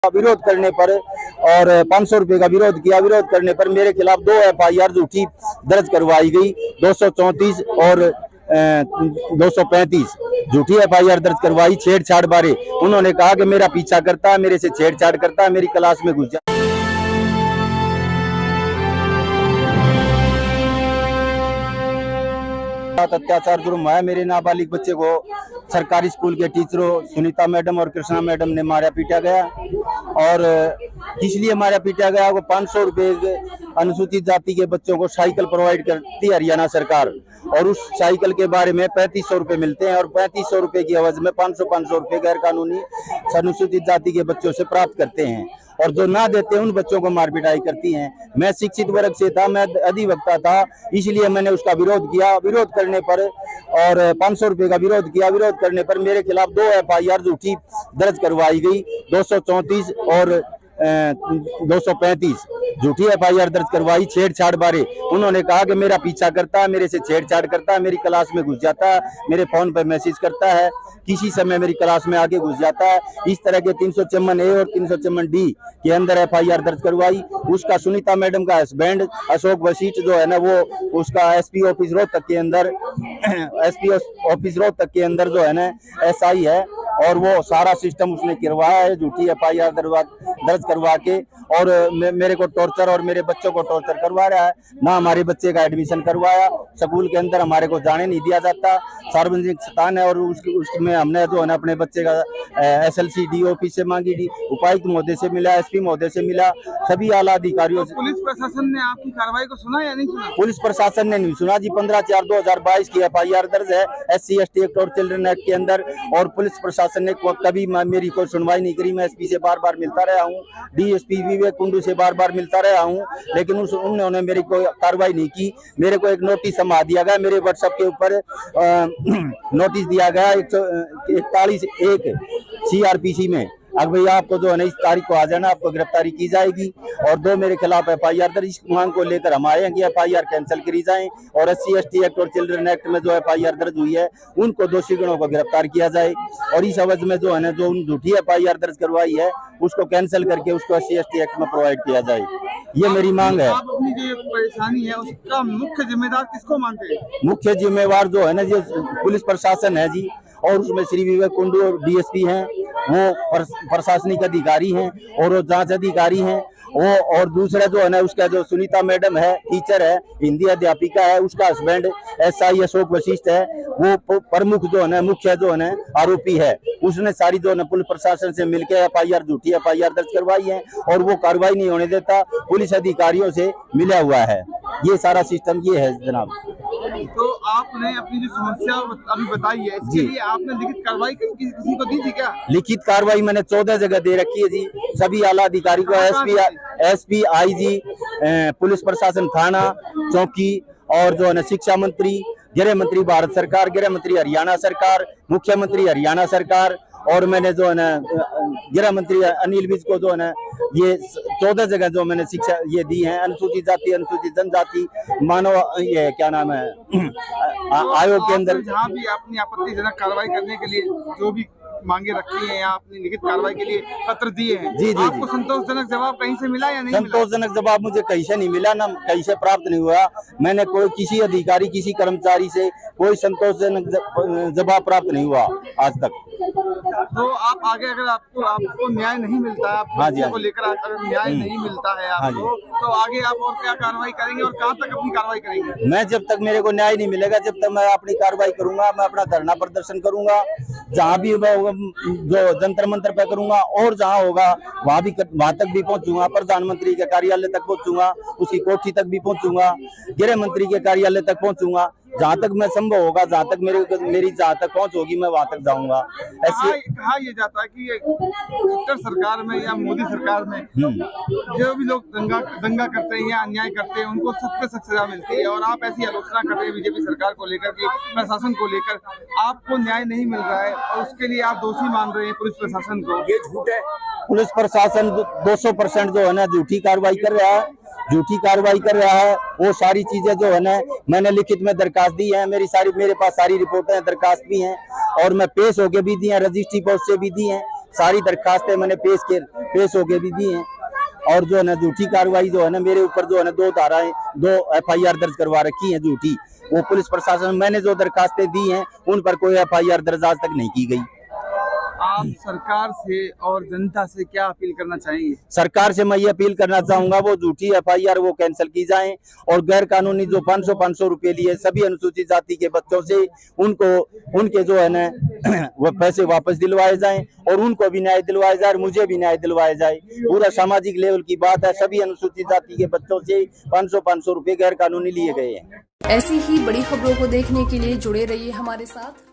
विरोध करने पर और 500 रुपए का विरोध किया। विरोध करने पर मेरे खिलाफ 2 FIR झूठी दर्ज करवाई गई, 234 और 235 झूठी FIR दर्ज करवाई छेड़छाड़ बारे। उन्होंने कहा कि मेरा पीछा करता है, मेरे से छेड़छाड़ करता है, मेरी क्लास में घुस जा। अत्याचार जुर्म है। मेरे नाबालिग बच्चे को सरकारी स्कूल के टीचरों सुनीता मैडम और कृष्णा मैडम ने मारा पीटा गया। और किस लिए मारा पीटा गया? वो 500 रुपए अनुसूचित जाति के बच्चों को साइकिल प्रोवाइड करती है हरियाणा सरकार, और उस साइकिल के बारे में 3500 रुपए मिलते हैं, और 3500 रुपए की एवज में 500 रुपए गैर कानूनी अनुसूचित जाति के बच्चों से प्राप्त करते हैं, और जो ना देते हैं उन बच्चों को मार पिटाई करती हैं। मैं शिक्षित वर्ग से था, मैं अधिवक्ता था, इसलिए मैंने उसका विरोध किया। विरोध करने पर और 500 रुपए का विरोध किया। विरोध करने पर मेरे खिलाफ 2 FIR झूठी दर्ज करवाई गई, 234 और 235 झूठी FIR दर्ज करवाई छेड़छाड़ बारे। उन्होंने कहा कि मेरा पीछा करता है, मेरे से छेड़छाड़ करता है, मेरी क्लास में घुस जाता है, मेरे फोन पर मैसेज करता है, किसी समय मेरी क्लास में आगे घुस जाता है। इस तरह के 354A और 354D के अंदर FIR दर्ज करवाई। उसका सुनीता मैडम का हस्बैंड अशोक वशिष्ठ जो है ना, वो उसका SP ऑफिस रोहतक के अंदर SP ऑफिस रोहतक के अंदर जो है ना SI है, और वो सारा सिस्टम उसने करवाया है झूठी FIR दर्ज करवा के, और मेरे को टॉर्चर और मेरे बच्चों को टॉर्चर करवा रहा है। ना हमारे बच्चे का एडमिशन करवाया, स्कूल के अंदर हमारे को जाने नहीं दिया जाता, सार्वजनिक स्थान है। और उसमें हमने जो है ना अपने बच्चे का SLC DO ऑफिस से मांगी, उपायुक्त महोदय से मिला, SP महोदय से मिला, सभी आला अधिकारियों से। पुलिस प्रशासन ने आपकी कार्रवाई को सुना या नहीं सुना? पुलिस प्रशासन ने नहीं सुना जी। 15/4/2022 की FIR दर्ज है SC ST एक्ट और चिल्ड्रन एक्ट के अंदर, और पुलिस प्रशासन ने कभी मेरी कोई सुनवाई नहीं करी। मैं SP से बार बार मिलता रहा हूँ, DSP विवेक कुंडू से बार बार मिलता रहा हूँ, लेकिन उन्होंने मेरी कोई कार्रवाई नहीं की। मेरे को एक नोटिस समा दिया गया, मेरे WhatsApp के ऊपर नोटिस दिया गया 41(1) CRPC में। अब भैया आपको जो है ना इस तारीख को आ जाना, आपको गिरफ्तारी की जाएगी। और 2 मेरे खिलाफ FIR दर्ज। इस मांग को लेकर हम आए हैं कि FIR कैंसिल करी जाए, और SC ST एक्ट और चिल्ड्रन एक्ट में जो FIR दर्ज हुई है उनको दोषीगणों को गिरफ्तार किया जाए, और इस अवध में जो है ना जो झूठी FIR दर्ज करवाई है उसको कैंसिल करके उसको SC ST एक्ट में प्रोवाइड किया जाए। ये मेरी मांग है। आप अपनी जो परेशानी है उसका मुख्य जिम्मेदार किसको मानते हैं? मुख्य जिम्मेवार जो है ना जो पुलिस प्रशासन है जी, और उसमें श्री विवेक कुंडू और DSP हैं, वो प्रशासनिक अधिकारी हैं, और वो जांच अधिकारी हैं वो। और दूसरा जो है ना उसका जो सुनीता मैडम है, टीचर है, हिंदी अध्यापिका है, उसका हस्बैंड SI अशोक वशिष्ठ है, वो प्रमुख जो है ना मुख्य जो है ना आरोपी है। उसने सारी जो है ना पुलिस प्रशासन से मिलकर FIR झूठी FIR दर्ज करवाई है, और वो कार्रवाई नहीं होने देता, पुलिस अधिकारियों से मिला हुआ है। ये सारा सिस्टम ये है जनाब। तो आपने अपनी जो समस्या अभी बताई है, इसके लिए आपने लिखित कार्रवाई किसी को दी थी क्या? लिखित कार्रवाई मैंने 14 जगह दे रखी है जी, सभी आला अधिकारी को, SP IG पुलिस प्रशासन थाना चौकी, और जो है ना शिक्षा मंत्री, गृह मंत्री भारत सरकार, गृह मंत्री हरियाणा सरकार, मुख्यमंत्री हरियाणा सरकार, और मैंने जो है ना गृह मंत्री अनिल विज को जो है ना ये 14 जगह जो मैंने शिक्षा ये दी है। अनुसूचित जाति, अनुसूचित जनजाति, मानव ये क्या नाम है आयोग के अंदर जहाँ भी अपनी आपत्तिजनक कार्रवाई करने के लिए जो भी मांगे रखी है या आपने लिखित कार्रवाई के लिए पत्र दिए हैं, जी जी आपको संतोषजनक जवाब कहीं से मिला या नहीं? संतोषजनक जवाब मुझे कहीं से नहीं मिला, ना कहीं से प्राप्त नहीं हुआ। मैंने कोई किसी अधिकारी, किसी कर्मचारी से कोई संतोषजनक जवाब प्राप्त नहीं हुआ आज तक। तो आप आगे अगर आपको न्याय नहीं मिलता है, हाँ जी, को लेकर अगर न्याय नहीं मिलता है आपको, तो आगे आप और क्या कार्रवाई करेंगे और कहाँ तक अपनी कार्रवाई करेंगे? मैं जब तक मेरे को न्याय नहीं मिलेगा, जब तक मैं अपनी कार्रवाई करूंगा, मैं अपना धरना प्रदर्शन करूंगा, जहाँ भी जो जंतर मंतर पे करूंगा, और जहाँ होगा वहां तक भी पहुंचूंगा, प्रधानमंत्री के कार्यालय तक पहुंचूंगा, उसकी कोठी तक भी पहुंचूंगा, गृह मंत्री के कार्यालय तक पहुंचूंगा, जहाँ तक मैं संभव होगा, जहाँ तक मेरी जहाँ तक पहुंच होगी मैं वहां तक जाऊंगा। ऐसे कहा यह जाता है कि उत्तर सरकार में या मोदी सरकार में जो भी लोग दंगा करते हैं या अन्याय करते हैं उनको सख्त से सख्त सजा मिलती है, और आप ऐसी आलोचना कर रहे हैं बीजेपी सरकार को लेकर के, प्रशासन को लेकर, आपको न्याय नहीं मिल रहा है और उसके लिए आप दोषी मान रहे हैं पुलिस प्रशासन को। ये झूठ है। पुलिस प्रशासन 200% जो है ना झूठी कार्रवाई कर रहा है, झूठी कार्रवाई कर रहा है। वो सारी चीजें जो है ना मैंने लिखित में दरखास्त दी है, मेरे पास सारी रिपोर्टें दरखास्त भी हैं, और मैं पेश होके भी दी हैं, रजिस्ट्री पोस्ट से भी दी हैं। सारी दरखास्तें मैंने पेश होके भी दी हैं। और जो है ना झूठी कार्रवाई जो है ना मेरे ऊपर जो है ना 2 धाराएं 2 FIR दर्ज करवा रखी हैं झूठी। वो पुलिस प्रशासन मैंने जो दरखास्तें दी हैं उन पर कोई FIR दर्ज आज तक नहीं की गई। आप सरकार से और जनता से क्या अपील करना चाहेंगे? सरकार से मैं ये अपील करना चाहूंगा वो झूठी FIR वो कैंसिल की जाए और गैर कानूनी जो 500 रुपए लिए सभी अनुसूचित जाति के बच्चों से उनको उनके जो है ना वो पैसे वापस दिलवाए जाएं और उनको भी न्याय दिलवाया जाए और मुझे भी न्याय दिलवाया जाए। पूरा सामाजिक लेवल की बात है, सभी अनुसूचित जाति के बच्चों से 500 रुपए गैर कानूनी लिए गए हैं। ऐसी ही बड़ी खबरों को देखने के लिए जुड़े रहिए हमारे साथ।